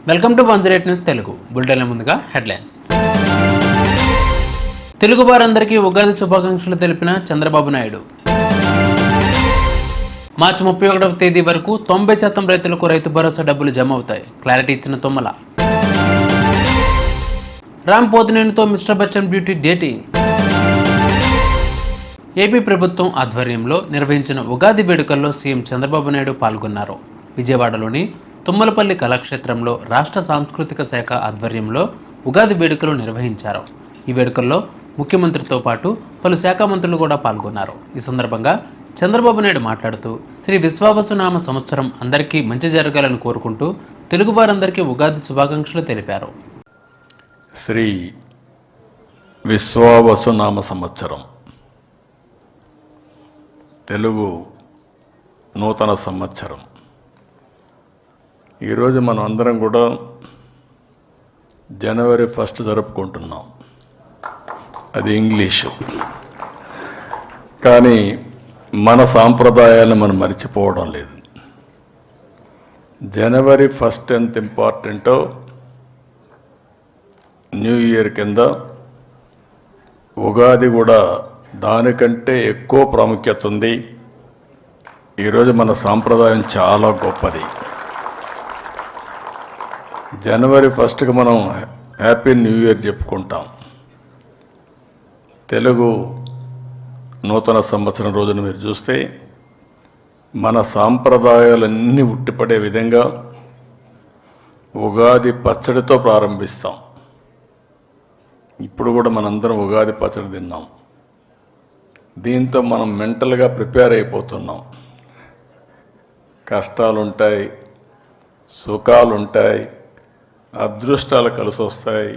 Welcome to 108 news Telugu బులెటిన్ల ముందుగా headlines. Telugu వారందరికీ ఉగాది శుభాకాంక్షలు తెలిపిన చంద్రబాబు నాయుడు. మార్చి 31వ తేదీ వరకు 90% రైతులకు రైతు భరోసా డబ్బులు జమ అవుతాయి, క్లారిటీ ఇచ్చిన తుమ్మల. రామ్ పోతినేనితో mister Bachchan beauty dating. AP ప్రభుత్వం ఆధ్వర్యంలో నిర్వహించిన ఉగాది వేడుకల్లో సీఎం చంద్రబాబు నాయుడు పాల్గొన్నారు. విజయవాడలోని తుమ్మలపల్లి కళాక్షేత్రంలో రాష్ట్ర సాంస్కృతిక శాఖ ఆధ్వర్యంలో ఉగాది వేడుకలు నిర్వహించారు. ఈ వేడుకల్లో ముఖ్యమంత్రితో పాటు పలు శాఖ మంత్రులు కూడా పాల్గొన్నారు. ఈ సందర్భంగా చంద్రబాబు నాయుడు మాట్లాడుతూ శ్రీ విశ్వావసునామ సంవత్సరం అందరికీ మంచి జరగాలని కోరుకుంటూ తెలుగు వారందరికీ ఉగాది శుభాకాంక్షలు తెలిపారు. శ్రీ విశ్వావసునామ సంవత్సరం తెలుగు నూతన సంవత్సరం. ఈరోజు మనం అందరం కూడా జనవరి 1 జరుపుకుంటున్నాం. అది ఇంగ్లీషు. కానీ మన సాంప్రదాయాలను మనం మర్చిపోవడం లేదు. జనవరి 1 ఎంత ఇంపార్టెంటో న్యూ ఇయర్ కింద ఉగాది కూడా దానికంటే ఎక్కువ ప్రాముఖ్యత ఉంది. ఈరోజు మన సాంప్రదాయం చాలా గొప్పది. జనవరి 1కి మనం హ్యాపీ న్యూ ఇయర్ చెప్పుకుంటాం. తెలుగు నూతన సంవత్సరం రోజున మీరు చూస్తే మన సాంప్రదాయాలన్నీ ఉట్టిపడే విధంగా ఉగాది పచ్చడితో ప్రారంభిస్తాం. ఇప్పుడు కూడా మనందరం ఉగాది పచ్చడి తిన్నాం. దీంతో మనం మెంటల్గా ప్రిపేర్ అయిపోతున్నాం. కష్టాలుంటాయి, సుఖాలుంటాయి, అదృష్టాలు కలిసి వస్తాయి,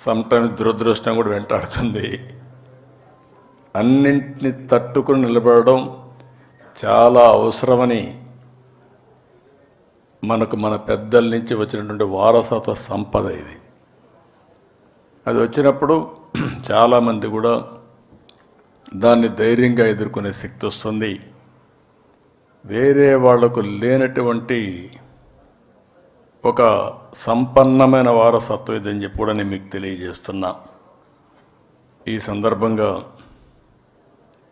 సమ్టైమ్స్ దురదృష్టం కూడా వెంటాడుతుంది. అన్నింటినీ తట్టుకుని నిలబడడం చాలా అవసరమని మనకు మన పెద్దల నుంచి వచ్చినటువంటి వారసత్వ సంపద ఇది. అది వచ్చినప్పుడు చాలామంది కూడా దాన్ని ధైర్యంగా ఎదుర్కొనే శక్తి వస్తుంది. వేరే వాళ్లకు లేనటువంటి ఒక సంపన్నమైన వారసత్వం ఇదని చెప్పి కూడా నేను మీకు తెలియజేస్తున్నా. ఈ సందర్భంగా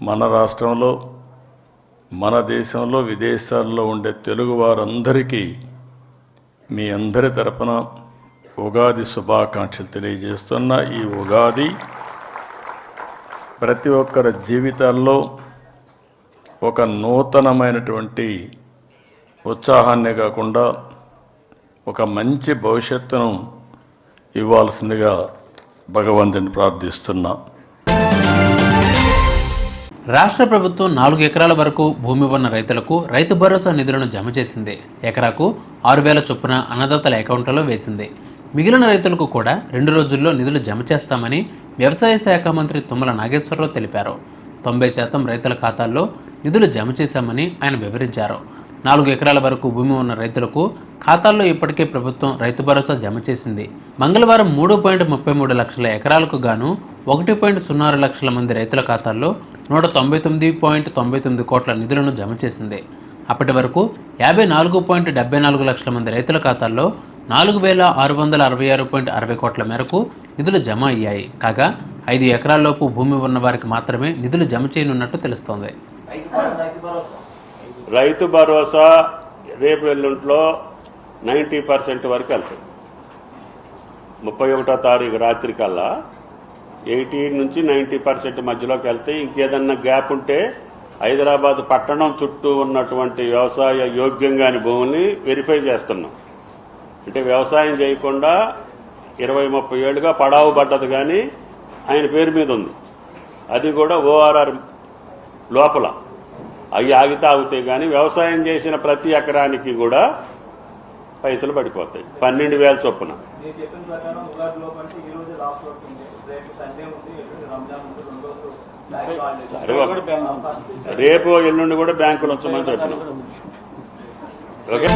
మన రాష్ట్రంలో, మన దేశంలో, విదేశాల్లో ఉండే తెలుగు వారందరికీ మీ అందరి తరపున ఉగాది శుభాకాంక్షలు తెలియజేస్తున్నా. ఈ ఉగాది ప్రతి ఒక్కరి జీవితాల్లో ఒక నూతనమైనటువంటి ఉత్సాహాన్ని కాకుండా ఒక మంచి భవిష్యత్తును ఇవ్వాల్సిందిగా భగవంతుని ప్రార్థిస్తున్నా. రాష్ట్ర ప్రభుత్వం 4 ఎకరాల వరకు భూమి ఉన్న రైతులకు రైతు భరోసా నిధులను జమ చేసింది. ఎకరాకు 6,000 చొప్పున అన్నదాతల అకౌంట్లలో వేసింది. మిగిలిన రైతులకు కూడా 2 రోజుల్లో నిధులు జమ చేస్తామని వ్యవసాయ శాఖ మంత్రి తుమ్మల నాగేశ్వరరావు తెలిపారు. 90% రైతుల ఖాతాల్లో నిధులు జమ చేశామని ఆయన వివరించారు. 4 ఎకరాల వరకు భూమి ఉన్న రైతులకు ఖాతాల్లో ఇప్పటికే ప్రభుత్వం రైతు భరోసా జమ చేసింది. మంగళవారం 3.33 లక్షల ఎకరాలకు గాను 1.06 లక్షల మంది రైతుల ఖాతాల్లో 199.99 కోట్ల నిధులను జమ చేసింది. అప్పటి వరకు 54.74 లక్షల మంది రైతుల ఖాతాల్లో 4,666.60 కోట్ల మేరకు నిధులు జమ అయ్యాయి. కాగా 5 ఎకరాల్లోపు భూమి ఉన్న వారికి మాత్రమే నిధులు జమ చేయనున్నట్టు తెలుస్తోంది. రైతు భరోసా రేపు ఎల్లుంట్లో 90% వరకు వెళ్తాయి. 31వ తారీఖు రాత్రి కల్లా 80 నుంచి 90% మధ్యలోకి వెళ్తాయి. ఇంకేదన్నా గ్యాప్ ఉంటే హైదరాబాద్ పట్టణం చుట్టూ ఉన్నటువంటి వ్యవసాయ యోగ్యంగాని భూమిని వెరిఫై చేస్తున్నాం. అంటే వ్యవసాయం చేయకుండా 20-30 ఏళ్ళుగా పడావు పడ్డది కానీ ఆయన పేరు మీద ఉంది. అది కూడా ఓఆర్ఆర్ లోపల అవి ఆగితే ఆగుతాయి. కానీ వ్యవసాయం చేసిన ప్రతి ఎకరానికి కూడా పైసలు పడిపోతాయి 12,000 చొప్పున. రేపు ఎల్లుండి కూడా బ్యాంకులు వచ్చమని చెప్పినాం. ఓకే.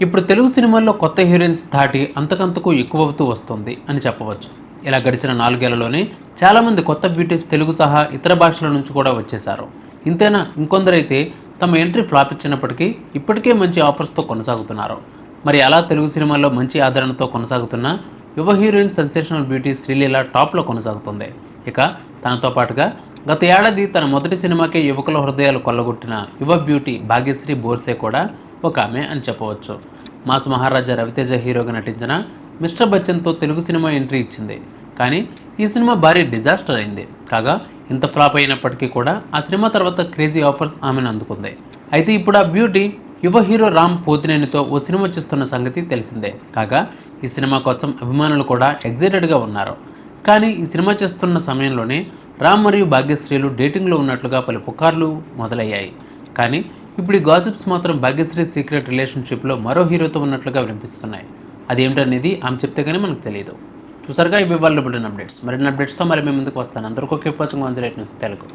ఇప్పుడు తెలుగు సినిమాల్లో కొత్త హీరోయిన్స్ ధాటి అంతకంతకు ఎక్కువవుతూ వస్తుంది అని చెప్పవచ్చు. ఇలా గడిచిన 4 ఏళ్లలోనే చాలామంది కొత్త బ్యూటీస్ తెలుగు సహా ఇతర భాషల నుంచి కూడా వచ్చేశారు. ఇంతేనా, ఇంకొందరైతే తమ ఎంట్రీ ఫ్లాప్ ఇచ్చినప్పటికీ ఇప్పటికే మంచి ఆఫర్స్తో కొనసాగుతున్నారు. మరి అలా తెలుగు సినిమాల్లో మంచి ఆదరణతో కొనసాగుతున్న యువ హీరోయిన్ సెన్సేషనల్ బ్యూటీ శ్రీలీల టాప్లో కొనసాగుతుంది. ఇక తనతో పాటుగా గత ఏడాది తన మొదటి సినిమాకే యువకుల హృదయాలు కొల్లగొట్టిన యువ బ్యూటీ భాగ్యశ్రీ బోర్సే కూడా ఒక ఆమె అని చెప్పవచ్చు. మాస్ మహారాజా రవితేజ హీరోగా నటించిన మిస్టర్ బచ్చన్తో తెలుగు సినిమా ఎంట్రీ ఇచ్చింది. కానీ ఈ సినిమా భారీ డిజాస్టర్ అయింది. కాగా ఇంత ఫ్లాప్ అయినప్పటికీ కూడా ఆ సినిమా తర్వాత క్రేజీ ఆఫర్స్ ఆమెను అందుకుంది. అయితే ఇప్పుడు ఆ బ్యూటీ యువ హీరో రామ్ పోతినేనితో ఓ సినిమా చేస్తున్న సంగతి తెలిసిందే. కాగా ఈ సినిమా కోసం అభిమానులు కూడా ఎగ్జైటెడ్గా ఉన్నారు. కానీ ఈ సినిమా చేస్తున్న సమయంలోనే రామ్ మరియు భాగ్యశ్రీలు డేటింగ్లో ఉన్నట్లుగా పలు పుకార్లు మొదలయ్యాయి. కానీ ఇప్పుడు ఈ గాసిప్స్ మాత్రం భాగ్యశ్రీ సీక్రెట్ రిలేషన్షిప్లో మరో హీరోతో ఉన్నట్లుగా వినిపిస్తున్నాయి. అదేమిటనేది ఆమె చెప్తే కానీ మనకు తెలియదు. చూసారుగా ఇవి వాళ్ళ అప్డేట్స్. మరిన్ని అప్డేట్స్తో మరి మేము ముందుకు వస్తాను. అందరికీ వాచింగ్ 108 న్యూస్ తెలుగు.